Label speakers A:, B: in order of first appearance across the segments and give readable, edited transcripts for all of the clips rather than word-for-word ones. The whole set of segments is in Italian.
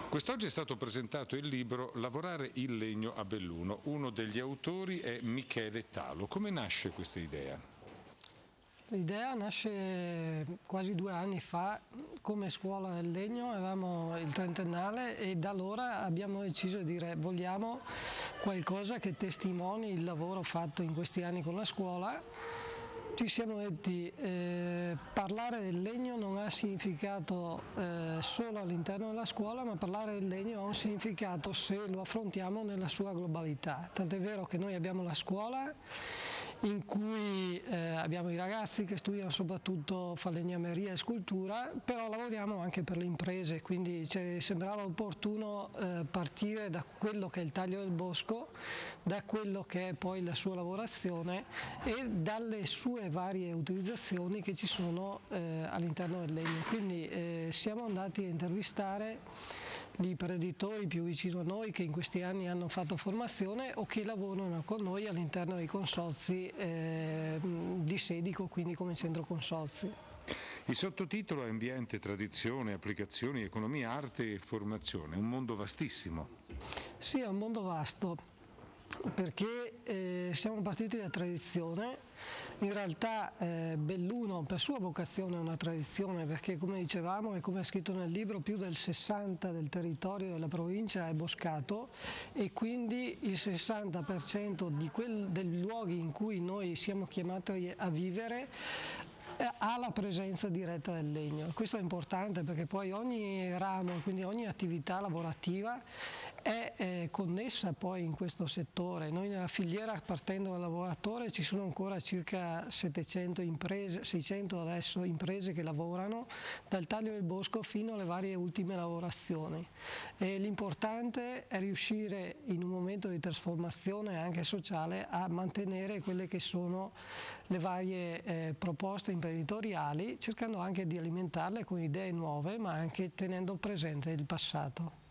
A: Quest'oggi è stato presentato il libro Lavorare il legno a Belluno. Uno degli autori è Michele Talo. Come nasce questa idea?
B: L'idea nasce quasi 2 anni fa. Come scuola del legno avevamo il trentennale e da allora abbiamo deciso di dire vogliamo qualcosa che testimoni il lavoro fatto in questi anni con la scuola. Ci siamo detti parlare del legno non ha significato solo all'interno della scuola, ma parlare del legno ha un significato se lo affrontiamo nella sua globalità. Tant'è vero che noi abbiamo la scuola in cui abbiamo i ragazzi che studiano soprattutto falegnameria e scultura, però lavoriamo anche per le imprese, quindi ci sembrava opportuno partire da quello che è il taglio del bosco, da quello che è poi la sua lavorazione e dalle sue varie utilizzazioni che ci sono all'interno del legno. Quindi siamo andati a intervistare gli imprenditori più vicino a noi che in questi anni hanno fatto formazione o che lavorano con noi all'interno dei consorzi di Sedico, quindi come centro consorzi.
A: Il sottotitolo è Ambiente, tradizione, applicazioni, economia, arte e formazione, un mondo vastissimo.
B: Sì, è un mondo vasto, perché siamo partiti da tradizione. In realtà Belluno per sua vocazione è una tradizione, perché come dicevamo e come è scritto nel libro più del 60% del territorio della provincia è boscato e quindi il 60% dei luoghi in cui noi siamo chiamati a vivere ha la presenza diretta del legno. Questo è importante perché poi ogni ramo, quindi ogni attività lavorativa è connessa poi in questo settore. Noi nella filiera, partendo dal lavoratore, ci sono ancora circa 700 imprese, 600 adesso imprese che lavorano dal taglio del bosco fino alle varie ultime lavorazioni. E l'importante è riuscire in un momento di trasformazione anche sociale a mantenere quelle che sono le varie proposte imprenditoriali, cercando anche di alimentarle con idee nuove, ma anche tenendo presente il passato.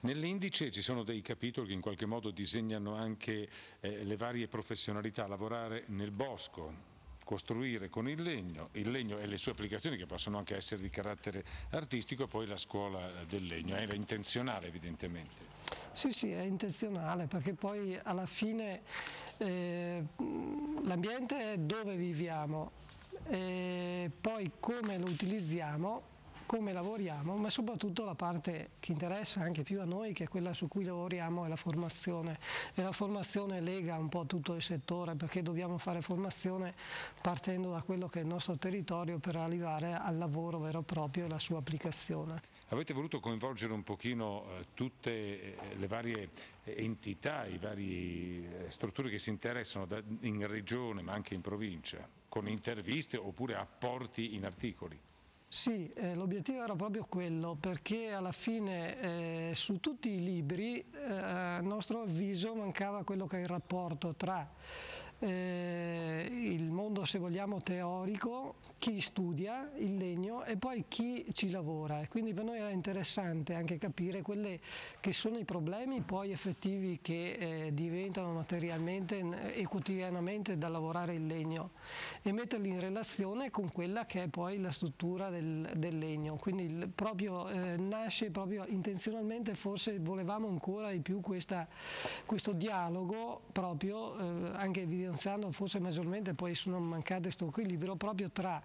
A: Nell'indice ci sono dei capitoli che in qualche modo disegnano anche le varie professionalità, lavorare nel bosco, costruire con il legno e le sue applicazioni che possono anche essere di carattere artistico, e poi la scuola del legno. Era intenzionale evidentemente.
B: Sì, è intenzionale perché poi alla fine l'ambiente è dove viviamo, poi come lo utilizziamo, come lavoriamo, ma soprattutto la parte che interessa anche più a noi, che è quella su cui lavoriamo, è la formazione. E la formazione lega un po' tutto il settore, perché dobbiamo fare formazione partendo da quello che è il nostro territorio per arrivare al lavoro vero e proprio e alla sua applicazione.
A: Avete voluto coinvolgere un pochino tutte le varie entità, i vari strutture che si interessano in regione ma anche in provincia, con interviste oppure apporti in articoli?
B: Sì, l'obiettivo era proprio quello, perché alla fine su tutti i libri a nostro avviso mancava quello che è il rapporto tra il mondo, se vogliamo, teorico, chi studia il legno e poi chi ci lavora, e quindi per noi era interessante anche capire quelli che sono i problemi poi effettivi che diventano materialmente e quotidianamente da lavorare il legno e metterli in relazione con quella che è poi la struttura del legno. Quindi nasce proprio intenzionalmente, forse volevamo ancora di più questo dialogo proprio anche evidenziando forse maggiormente, poi sono mancate questo equilibrio proprio tra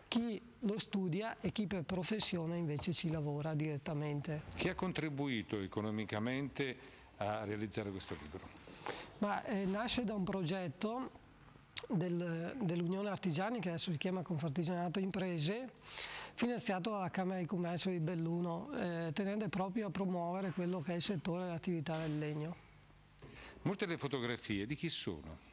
B: chi lo studia e chi per professione invece ci lavora direttamente.
A: Chi ha contribuito economicamente a realizzare questo libro?
B: Nasce da un progetto dell'Unione Artigiani, che adesso si chiama Confartigianato Imprese, finanziato dalla Camera di Commercio di Belluno, tenendo proprio a promuovere quello che è il settore dell'attività del legno.
A: Molte delle fotografie di chi sono?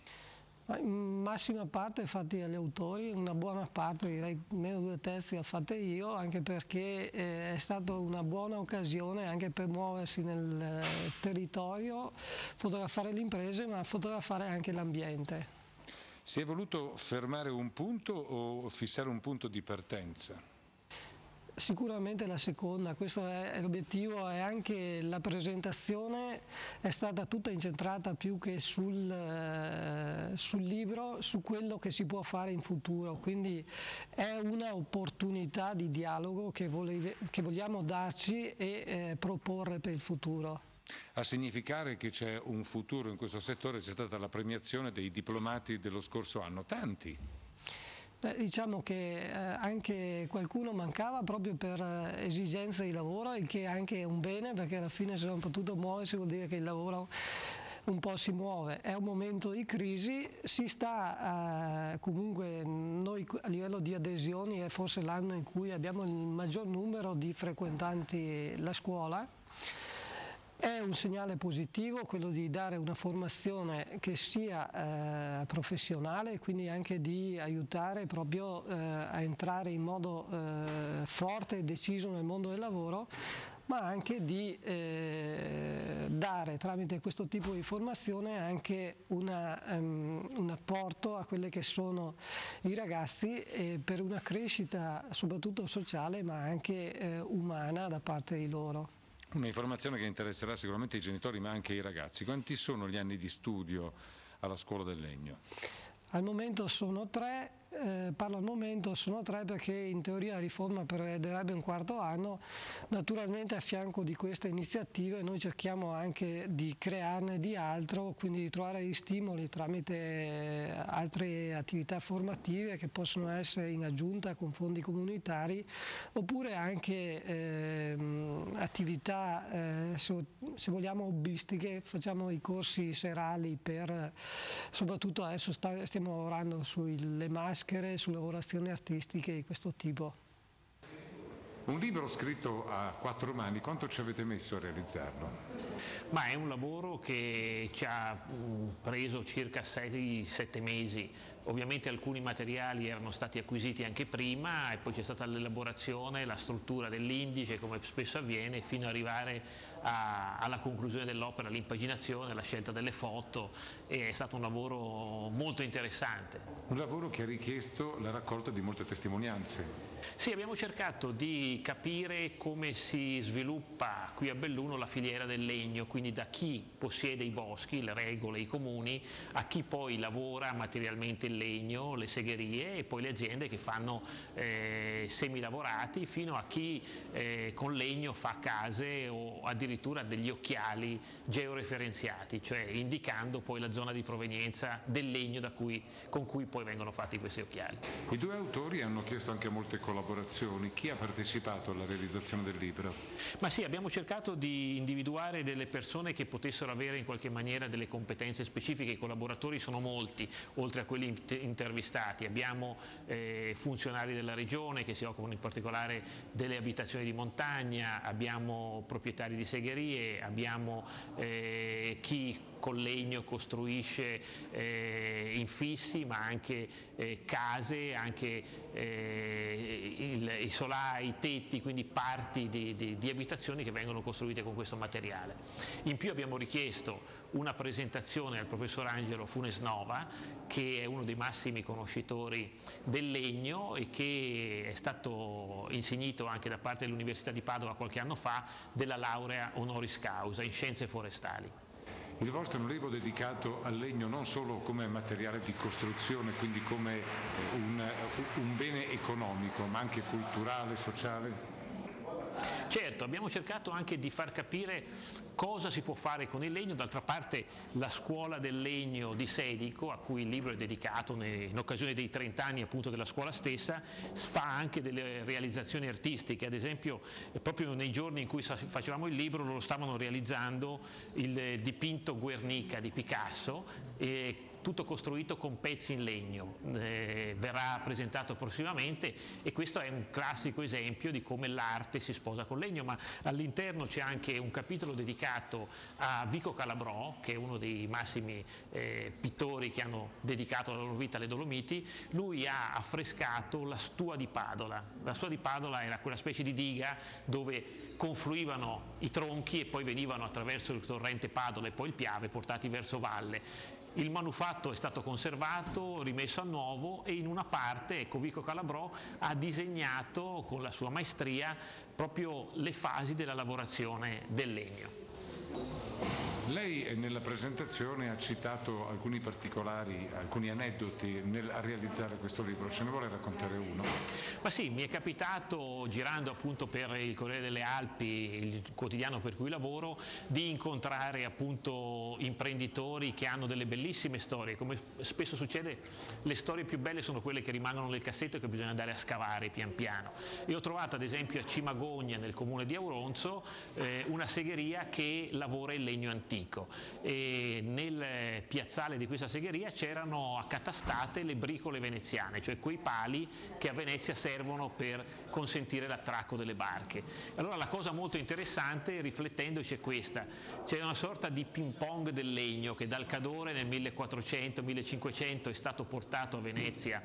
B: In massima parte fatti dagli autori, una buona parte, direi meno 2/3 l'ho fatta io, anche perché è stata una buona occasione anche per muoversi nel territorio, fotografare le imprese ma fotografare anche l'ambiente.
A: Si è voluto fermare un punto o fissare un punto di partenza?
B: Sicuramente la seconda, questo è l'obiettivo, e anche la presentazione è stata tutta incentrata più che sul libro, su quello che si può fare in futuro, quindi è un'opportunità di dialogo che vogliamo darci e proporre per il futuro.
A: A significare che c'è un futuro in questo settore c'è stata la premiazione dei diplomati dello scorso anno, tanti.
B: Diciamo che anche qualcuno mancava proprio per esigenze di lavoro, il che è anche un bene, perché alla fine se non potuto muoversi vuol dire che il lavoro un po' si muove. È un momento di crisi, si sta comunque, noi a livello di adesioni è forse l'anno in cui abbiamo il maggior numero di frequentanti la scuola. È un segnale positivo quello di dare una formazione che sia professionale, quindi anche di aiutare proprio a entrare in modo forte e deciso nel mondo del lavoro, ma anche di dare tramite questo tipo di formazione anche un apporto a quelli che sono i ragazzi per una crescita soprattutto sociale ma anche umana da parte di loro.
A: Un'informazione che interesserà sicuramente i genitori ma anche i ragazzi. Quanti sono gli anni di studio alla Scuola del Legno?
B: Al momento sono 3, parlo al momento, sono 3 perché in teoria la riforma prevederebbe un quarto anno. Naturalmente a fianco di queste iniziative noi cerchiamo anche di crearne di altro, quindi di trovare gli stimoli tramite altre attività formative che possono essere in aggiunta con fondi comunitari, oppure anche attività se vogliamo hobbistiche. Facciamo i corsi serali per, soprattutto adesso stiamo lavorando sulle maschere, su lavorazioni artistiche di questo tipo.
A: Un libro scritto a 4 mani, quanto ci avete messo a realizzarlo?
C: Ma è un lavoro che ci ha preso circa 6-7 mesi. Ovviamente alcuni materiali erano stati acquisiti anche prima e poi c'è stata l'elaborazione, la struttura dell'indice, come spesso avviene, fino ad arrivare alla conclusione dell'opera, l'impaginazione, la scelta delle foto, e è stato un lavoro molto interessante.
A: Un lavoro che ha richiesto la raccolta di molte testimonianze.
C: Sì, abbiamo cercato di capire come si sviluppa qui a Belluno la filiera del legno, quindi da chi possiede i boschi, le regole, i comuni, a chi poi lavora materialmente il legno, le segherie, e poi le aziende che fanno semilavorati, fino a chi con legno fa case o addirittura degli occhiali georeferenziati, cioè indicando poi la zona di provenienza del legno con cui poi vengono fatti questi occhiali.
A: I 2 autori hanno chiesto anche molte collaborazioni. Chi ha partecipato alla realizzazione del libro?
C: Ma sì, abbiamo cercato di individuare delle persone che potessero avere in qualche maniera delle competenze specifiche. I collaboratori sono molti, oltre a quelli intervistati. Abbiamo funzionari della regione che si occupano in particolare delle abitazioni di montagna, abbiamo proprietari di segherie, abbiamo chi con legno costruisce infissi, ma anche case, anche i solai, i tetti, quindi parti di abitazioni che vengono costruite con questo materiale. In più abbiamo richiesto una presentazione al professor Angelo Funesnova, che è uno dei massimi conoscitori del legno e che è stato insignito anche da parte dell'Università di Padova qualche anno fa della laurea honoris causa in scienze forestali.
A: Il vostro è un libro dedicato al legno non solo come materiale di costruzione, quindi come un bene economico, ma anche culturale, sociale?
C: Certo, abbiamo cercato anche di far capire cosa si può fare con il legno. D'altra parte la scuola del legno di Sedico, a cui il libro è dedicato in occasione dei 30 anni appunto della scuola stessa, fa anche delle realizzazioni artistiche. Ad esempio proprio nei giorni in cui facevamo il libro loro stavano realizzando il dipinto Guernica di Picasso, tutto costruito con pezzi in legno, verrà presentato prossimamente, e questo è un classico esempio di come l'arte si sposa col legno. Ma all'interno c'è anche un capitolo dedicato a Vico Calabrò, che è uno dei massimi pittori che hanno dedicato la loro vita alle Dolomiti. Lui ha affrescato la Stua di Padola. La Stua di Padola era quella specie di diga dove confluivano i tronchi e poi venivano attraverso il torrente Padola e poi il Piave portati verso valle. Il manufatto è stato conservato, rimesso a nuovo, e in una parte, ecco, Vico Calabrò ha disegnato con la sua maestria proprio le fasi della lavorazione del legno.
A: Lei nella presentazione ha citato alcuni particolari, alcuni aneddoti a realizzare questo libro, ce ne vuole raccontare uno?
C: Ma sì, mi è capitato, girando appunto per il Corriere delle Alpi, il quotidiano per cui lavoro, di incontrare appunto imprenditori che hanno delle bellissime storie. Come spesso succede, le storie più belle sono quelle che rimangono nel cassetto e che bisogna andare a scavare pian piano. E ho trovato ad esempio a Cimagogna, nel comune di Auronzo, una segheria che lavora il legno antico. E nel piazzale di questa segheria c'erano accatastate le bricole veneziane, cioè quei pali che a Venezia servono per consentire l'attracco delle barche. Allora la cosa molto interessante, riflettendoci, è questa: c'è una sorta di ping pong del legno che dal Cadore nel 1400-1500 è stato portato a Venezia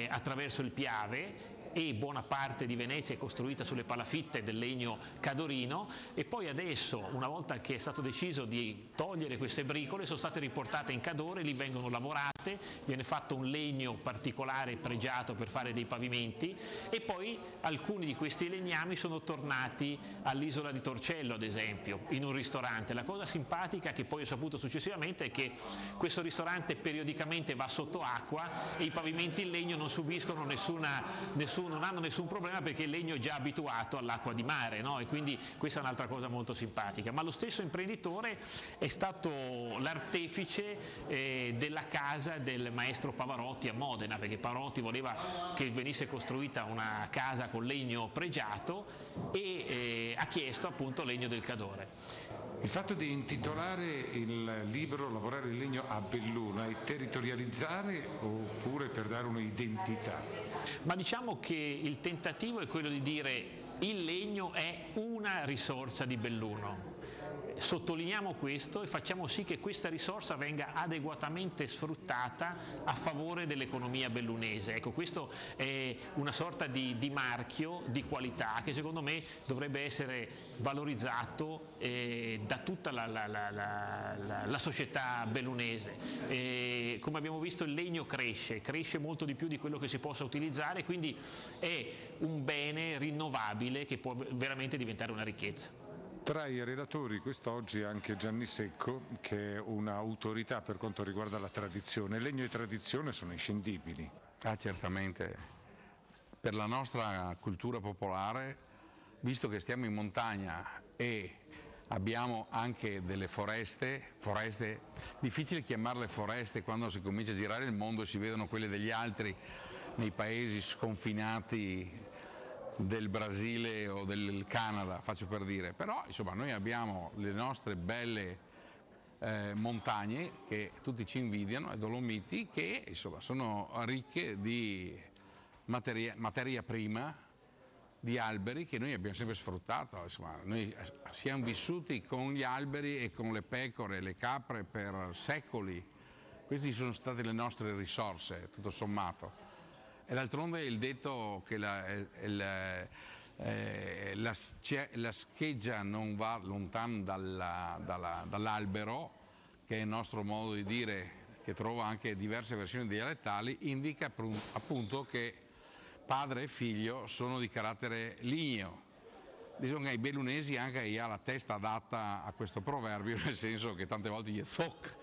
C: attraverso il Piave, e buona parte di Venezia è costruita sulle palafitte del legno cadorino, e poi adesso, una volta che è stato deciso di togliere queste bricole, sono state riportate in Cadore, lì vengono lavorate, viene fatto un legno particolare pregiato per fare dei pavimenti, e poi alcuni di questi legnami sono tornati all'isola di Torcello, ad esempio, in un ristorante. La cosa simpatica che poi ho saputo successivamente è che questo ristorante periodicamente va sotto acqua e i pavimenti in legno non subiscono non hanno nessun problema, perché il legno è già abituato all'acqua di mare, no? E quindi questa è un'altra cosa molto simpatica. Ma lo stesso imprenditore è stato l'artefice della casa del maestro Pavarotti a Modena, perché Pavarotti voleva che venisse costruita una casa con legno pregiato e ha chiesto appunto legno del Cadore.
A: Il fatto di intitolare il libro Lavorare il legno a Belluno è territorializzare oppure per dare un'identità?
C: Ma diciamo che il tentativo è quello di dire: il legno è una risorsa di Belluno. Sottolineiamo questo e facciamo sì che questa risorsa venga adeguatamente sfruttata a favore dell'economia bellunese. Ecco, questo è una sorta di marchio di qualità che secondo me dovrebbe essere valorizzato da tutta la società bellunese. Come abbiamo visto, il legno cresce molto di più di quello che si possa utilizzare, quindi è un bene rinnovabile che può veramente diventare una ricchezza.
A: Tra i relatori quest'oggi anche Gianni Secco, che è un'autorità per quanto riguarda la tradizione. Legno e tradizione sono inscindibili.
D: Certamente. Per la nostra cultura popolare, visto che stiamo in montagna e abbiamo anche delle foreste, difficile chiamarle foreste quando si comincia a girare il mondo e si vedono quelle degli altri nei paesi sconfinati del Brasile o del Canada, faccio per dire, però insomma noi abbiamo le nostre belle montagne che tutti ci invidiano, e Dolomiti, che insomma sono ricche di materia prima, di alberi che noi abbiamo sempre sfruttato. Insomma, noi siamo vissuti con gli alberi e con le pecore, le capre per secoli, queste sono state le nostre risorse, tutto sommato. E d'altronde il detto che la scheggia non va lontano dall'albero, che è il nostro modo di dire, che trova anche diverse versioni dialettali, indica appunto che padre e figlio sono di carattere ligneo. Diciamo che ai bellunesi anche ha la testa adatta a questo proverbio, nel senso che tante volte gli zoc.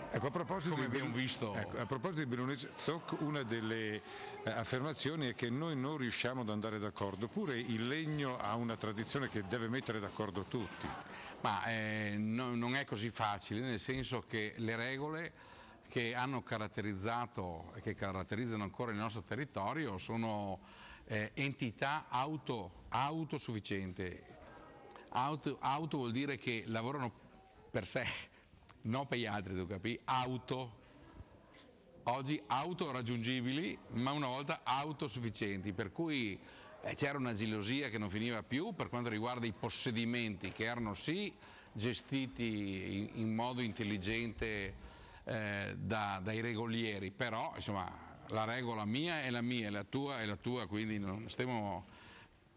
A: Ecco, a proposito
D: come abbiamo visto.
A: Ecco, a proposito di bellunese zoc, una delle affermazioni è che noi non riusciamo ad andare d'accordo, pure il legno ha una tradizione che deve mettere d'accordo tutti.
D: Ma non è così facile, nel senso che le regole che hanno caratterizzato e che caratterizzano ancora il nostro territorio sono entità autosufficienti. Auto vuol dire che lavorano per sé, non per gli altri, tu capi? Oggi autoraggiungibili, ma una volta autosufficienti, per cui c'era una gelosia che non finiva più per quanto riguarda i possedimenti, che erano sì gestiti in modo intelligente dai regolieri, però insomma la regola mia è la mia, la tua è la tua, quindi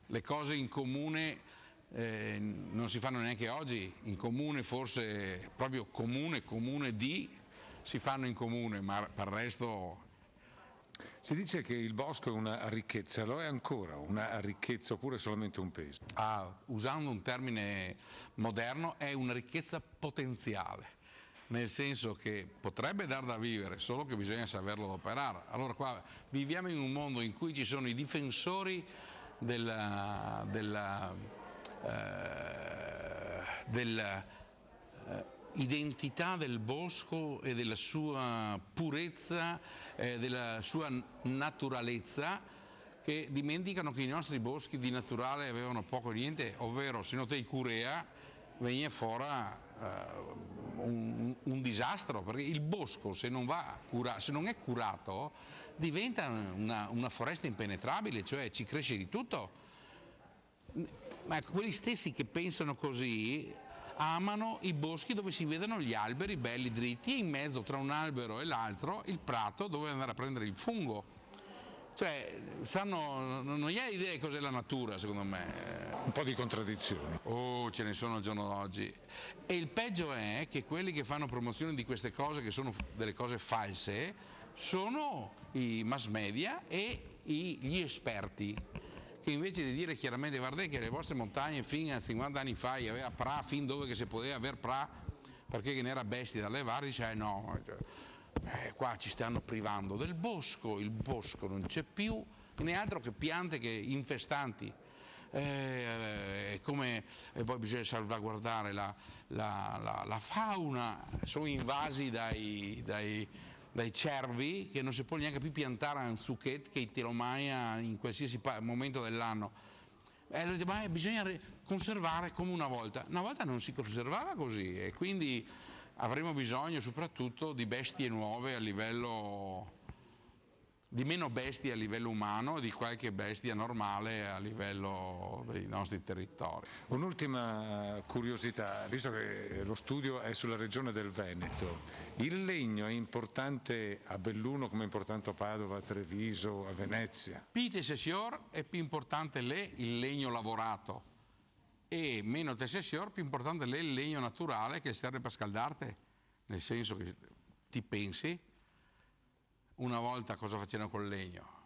D: le cose in comune non si fanno neanche oggi, in comune forse proprio comune si fanno in comune, ma per il resto...
A: Si dice che il bosco è una ricchezza, lo è ancora una ricchezza oppure solamente un peso?
D: Usando un termine moderno, è una ricchezza potenziale, nel senso che potrebbe dar da vivere, solo che bisogna saperlo adoperare. Allora qua viviamo in un mondo in cui ci sono i difensori identità del bosco e della sua purezza, della sua naturalezza, che dimenticano che i nostri boschi di naturale avevano poco o niente, ovvero se no te curea viene fuori un disastro, perché il bosco se non è curato diventa una foresta impenetrabile, cioè ci cresce di tutto. Ma quelli stessi che pensano così amano i boschi dove si vedono gli alberi belli dritti e in mezzo tra un albero e l'altro il prato dove andare a prendere il fungo. Cioè, non gli hai idea di cos'è la natura, secondo me.
A: Un po' di contraddizioni.
D: Oh, ce ne sono al giorno d'oggi. E il peggio è che quelli che fanno promozione di queste cose, che sono delle cose false, sono i mass media e gli esperti, che invece di dire chiaramente guardate che le vostre montagne fin a 50 anni fa aveva pra, fin dove che si poteva aver pra, perché che ne era bestia da levare, dice no, qua ci stanno privando del bosco, il bosco non c'è più, né altro che piante che infestanti. E poi bisogna salvaguardare la fauna, sono invasi dai cervi che non si può neanche più piantare un succhetto che te lo mangia in qualsiasi momento dell'anno. Ma bisogna conservare come una volta non si conservava così, e quindi avremo bisogno soprattutto di bestie nuove di meno bestie a livello umano e di qualche bestia normale a livello dei nostri territori.
A: Un'ultima curiosità, visto che lo studio è sulla regione del Veneto, il legno è importante a Belluno come è importante a Padova, a Treviso, a Venezia?
D: Pite sessior è più importante il legno lavorato e meno te sessior più importante il legno naturale che serve per scaldarti, nel senso che ti pensi una volta cosa facevano col legno?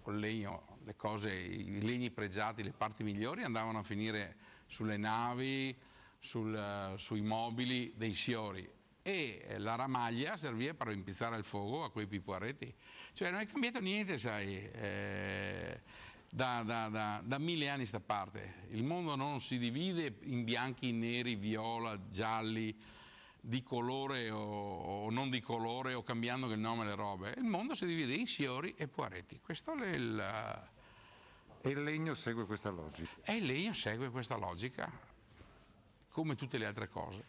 D: Col legno i legni pregiati, le parti migliori andavano a finire sulle navi, sui mobili dei siori, e la ramaglia serviva per impizzare il fuoco a quei pipoaretti. Cioè non è cambiato niente, sai, da 1000 anni sta parte. Il mondo non si divide in bianchi, neri, viola, gialli, di colore o non di colore, o cambiando il nome alle robe. Il mondo si divide in siori e poaretti. Questo è
A: E il legno segue questa logica?
D: E il legno segue questa logica come tutte le altre cose.